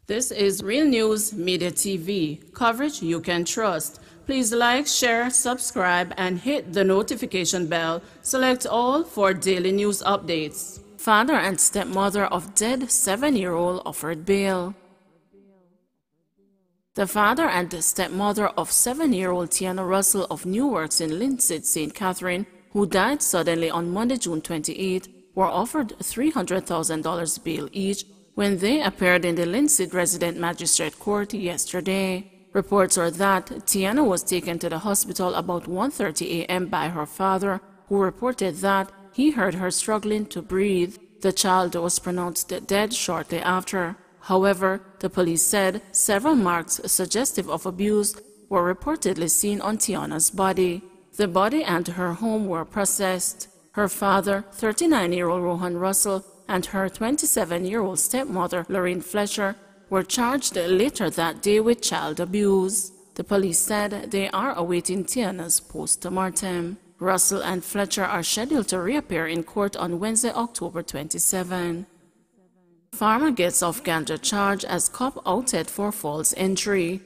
This is Real News Media TV, coverage you can trust. Please like, share, subscribe, and hit the notification bell. Select all for daily news updates. Father and stepmother of dead 7-year-old offered bail. The father and stepmother of 7-year-old Tiana Russell of Newarks in Linstead, St. Catherine, who died suddenly on Monday, June 28, were offered $300,000 bail each when they appeared in the Linstead Resident Magistrate Court yesterday. Reports are that Tiana was taken to the hospital about 1:30 a.m. by her father, who reported that he heard her struggling to breathe. The child was pronounced dead shortly after. However, the police said several marks suggestive of abuse were reportedly seen on Tiana's body. The body and her home were processed. Her father, 39-year-old Rohan Russell, and her 27-year-old stepmother, Lorraine Fletcher, were charged later that day with child abuse. The police said they are awaiting Tiana's post-mortem. Russell and Fletcher are scheduled to reappear in court on Wednesday, October 27. Farmer gets off ganja charge as cop outed for false entry.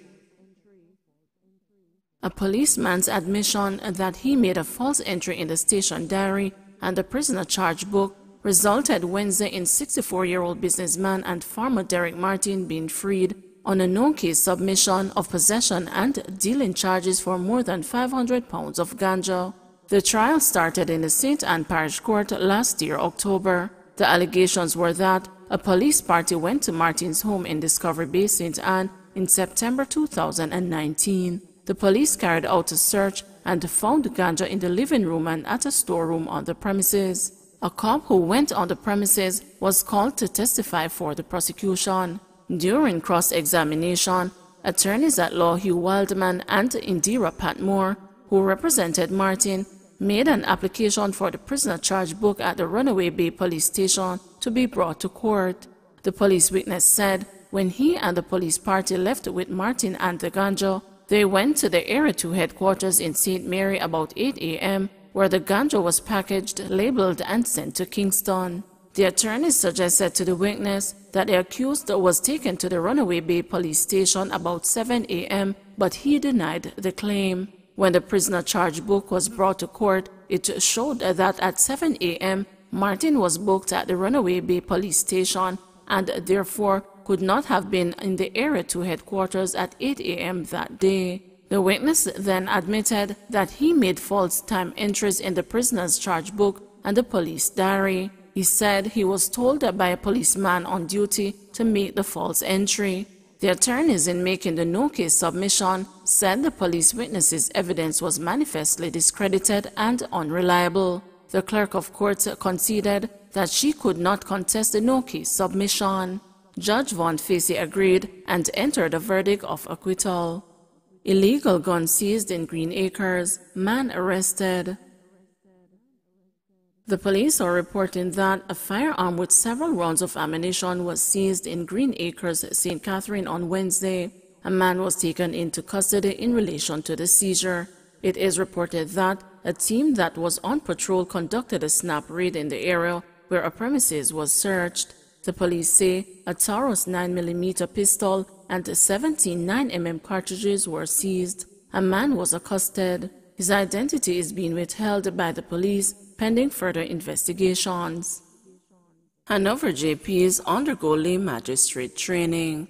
A policeman's admission that he made a false entry in the station diary and the prisoner charge book resulted Wednesday in 64-year-old businessman and farmer Derek Martin being freed on a no-case submission of possession and dealing charges for more than 500 pounds of ganja. The trial started in the St. Anne Parish Court last year, October. The allegations were that a police party went to Martin's home in Discovery Bay, St. Anne in September 2019. The police carried out a search and found ganja in the living room and at a storeroom on the premises. A cop who went on the premises was called to testify for the prosecution. During cross-examination, attorneys at law Hugh Wildman and Indira Patmore, who represented Martin, made an application for the prisoner charge book at the Runaway Bay police station to be brought to court. The police witness said when he and the police party left with Martin and the ganja, they went to the Area 2 headquarters in St. Mary about 8 a.m., where the ganja was packaged, labeled, and sent to Kingston. The attorneys suggested to the witness that the accused was taken to the Runaway Bay police station about 7 a.m., but he denied the claim. When the prisoner charge book was brought to court, it showed that at 7 a.m., Martin was booked at the Runaway Bay police station and therefore could not have been in the Area 2 headquarters at 8 a.m. that day. The witness then admitted that he made false time entries in the prisoner's charge book and the police diary. He said he was told by a policeman on duty to make the false entry. The attorneys, in making the no-case submission, said the police witness's evidence was manifestly discredited and unreliable. The clerk of court conceded that she could not contest the no-case submission. Judge Von Facey agreed and entered a verdict of acquittal. Illegal gun seized in Green Acres, man arrested. The police are reporting that a firearm with several rounds of ammunition was seized in Green Acres, St. Catherine on Wednesday. A man was taken into custody in relation to the seizure. It is reported that a team that was on patrol conducted a snap raid in the area where a premises was searched. The police say a Taurus 9mm pistol and 17 9mm cartridges were seized. A man was accosted. His identity is being withheld by the police pending further investigations. Hanover JPs undergo lay magistrate training.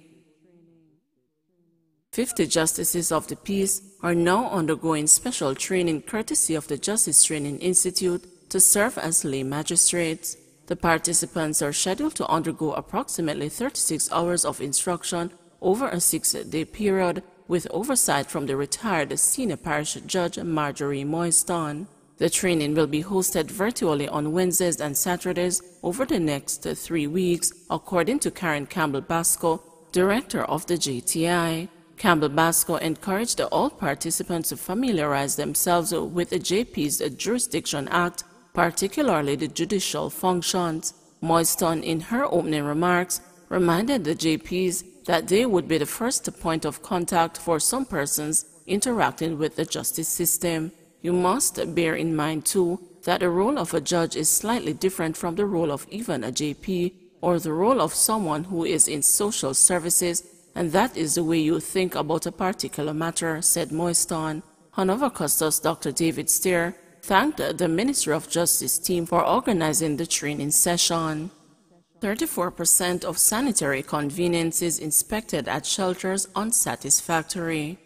50 justices of the peace are now undergoing special training courtesy of the Justice Training Institute to serve as lay magistrates. The participants are scheduled to undergo approximately 36 hours of instruction over a 6-day period with oversight from the retired senior parish judge Marjorie Moyston. The training will be hosted virtually on Wednesdays and Saturdays over the next 3 weeks, according to Karen Campbell-Basco, director of the JTI. Campbell-Basco encouraged all participants to familiarize themselves with the JP's Jurisdiction Act, particularly the judicial functions. Moyston, in her opening remarks, reminded the JPs that they would be the first point of contact for some persons interacting with the justice system. You must bear in mind, too, that the role of a judge is slightly different from the role of even a JP, or the role of someone who is in social services, and that is the way you think about a particular matter, said Moiston. Hanover Custos Dr. David Steer thanked the Ministry of Justice team for organizing the training session. 34% of sanitary conveniences inspected at shelters unsatisfactory.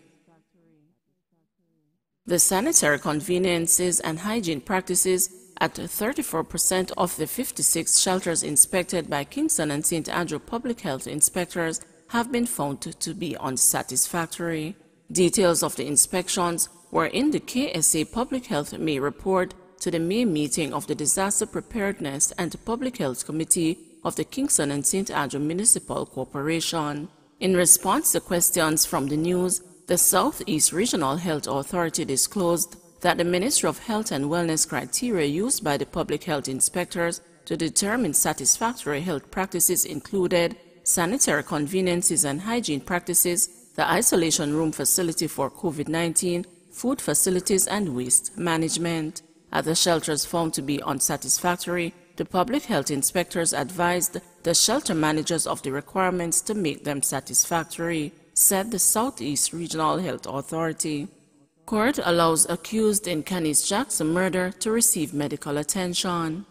The sanitary conveniences and hygiene practices at 34% of the 56 shelters inspected by Kingston and St. Andrew public health inspectors have been found to be unsatisfactory. Details of the inspections were in the KSA Public Health May report to the May meeting of the Disaster Preparedness and Public Health Committee of the Kingston and St. Andrew Municipal Corporation. In response to questions from the news, the Southeast Regional Health Authority disclosed that the Ministry of Health and Wellness criteria used by the public health inspectors to determine satisfactory health practices included sanitary conveniences and hygiene practices, the isolation room facility for COVID-19, food facilities, and waste management. At the shelters found to be unsatisfactory, the public health inspectors advised the shelter managers of the requirements to make them satisfactory, said the Southeast Regional Health Authority. Court allows accused in Canis Jackson murder to receive medical attention.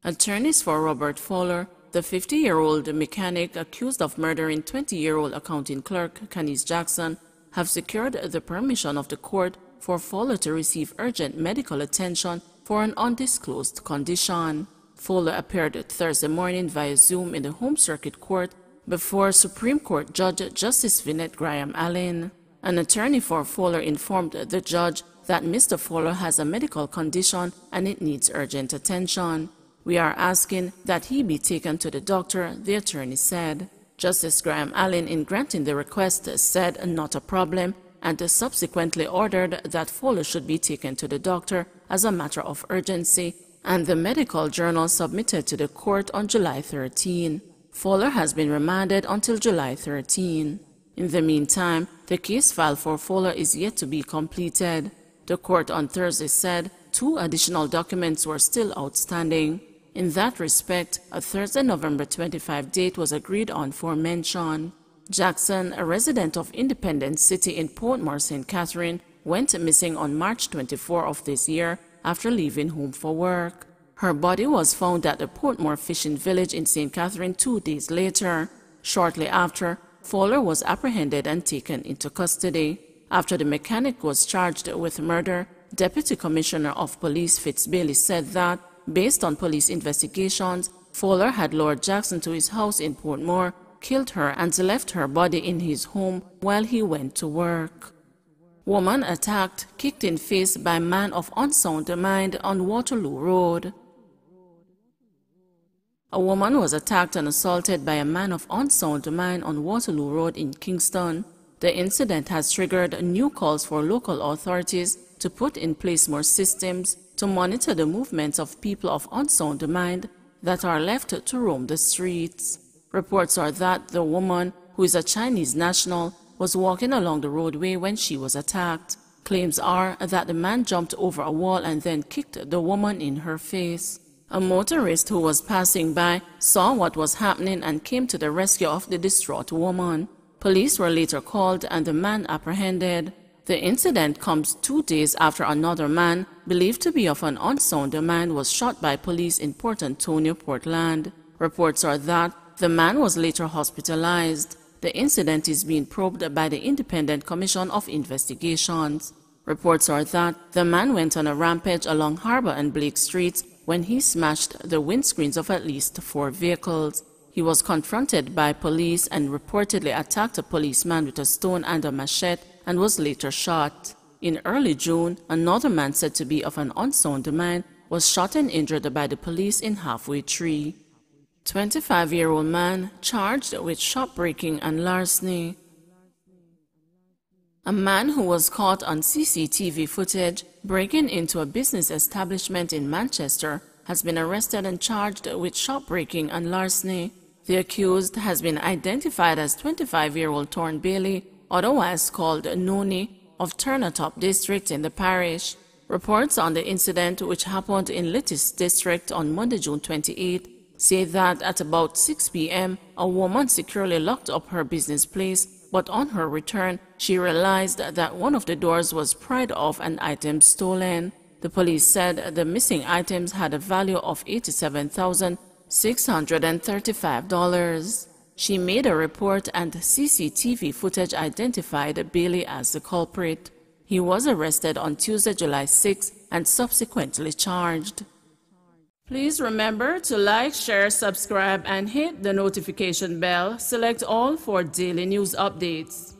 Attorneys for Robert Fowler, the 50-year-old mechanic accused of murdering 20-year-old accounting clerk Canis Jackson, have secured the permission of the court for Fowler to receive urgent medical attention for an undisclosed condition. Fowler appeared Thursday morning via Zoom in the Home Circuit Court before Supreme Court Judge Justice Vinette Graham Allen. An attorney for Fowler informed the judge that Mr. Fowler has a medical condition and it needs urgent attention. We are asking that he be taken to the doctor, the attorney said. Justice Graham Allen, in granting the request, said not a problem, and subsequently ordered that Fowler should be taken to the doctor as a matter of urgency, and the medical journal submitted to the court on July 13. Fowler has been remanded until July 13. In the meantime, the case file for Fowler is yet to be completed. The court on Thursday said 2 additional documents were still outstanding. In that respect, a Thursday, November 25 date was agreed on for mention. Jackson, a resident of Independence City in Portmore, St. Catherine, went missing on March 24 of this year after leaving home for work. Her body was found at the Portmore Fishing Village in St. Catherine 2 days later. Shortly after, Fowler was apprehended and taken into custody. After the mechanic was charged with murder, Deputy Commissioner of Police Fitz Bailey said that, based on police investigations, Fowler had lured Jackson to his house in Portmore, killed her, and left her body in his home while he went to work. Woman attacked, kicked in face by man of unsound mind on Waterloo Road. A woman was attacked and assaulted by a man of unsound mind on Waterloo Road in Kingston. The incident has triggered new calls for local authorities to put in place more systems to monitor the movements of people of unsound mind that are left to roam the streets. Reports are that the woman, who is a Chinese national, was walking along the roadway when she was attacked. Claims are that the man jumped over a wall and then kicked the woman in her face. A motorist who was passing by saw what was happening and came to the rescue of the distraught woman. Police were later called and the man apprehended. The incident comes 2 days after another man, believed to be of an unsound mind, was shot by police in Port Antonio, Portland. Reports are that the man was later hospitalized. The incident is being probed by the Independent Commission of Investigations. Reports are that the man went on a rampage along Harbor and Blake Streets when he smashed the windscreens of at least 4 vehicles. He was confronted by police and reportedly attacked a policeman with a stone and a machete and was later shot. In early June, another man said to be of an unsound mind was shot and injured by the police in Halfway Tree. 25-year-old man charged with shop breaking and larceny. A man who was caught on CCTV footage breaking into a business establishment in Manchester has been arrested and charged with shop breaking and larceny. The accused has been identified as 25-year-old Torn Bailey, otherwise called Noni, of Turnatop District in the parish. Reports on the incident, which happened in Littis District on Monday, June 28, say that at about 6 p.m., a woman securely locked up her business place, but on her return, she realized that one of the doors was pried off and items stolen. The police said the missing items had a value of $87,635. She made a report and CCTV footage identified Bailey as the culprit. He was arrested on Tuesday, July 6 and subsequently charged. Please remember to like, share, subscribe, and hit the notification bell. Select all for daily news updates.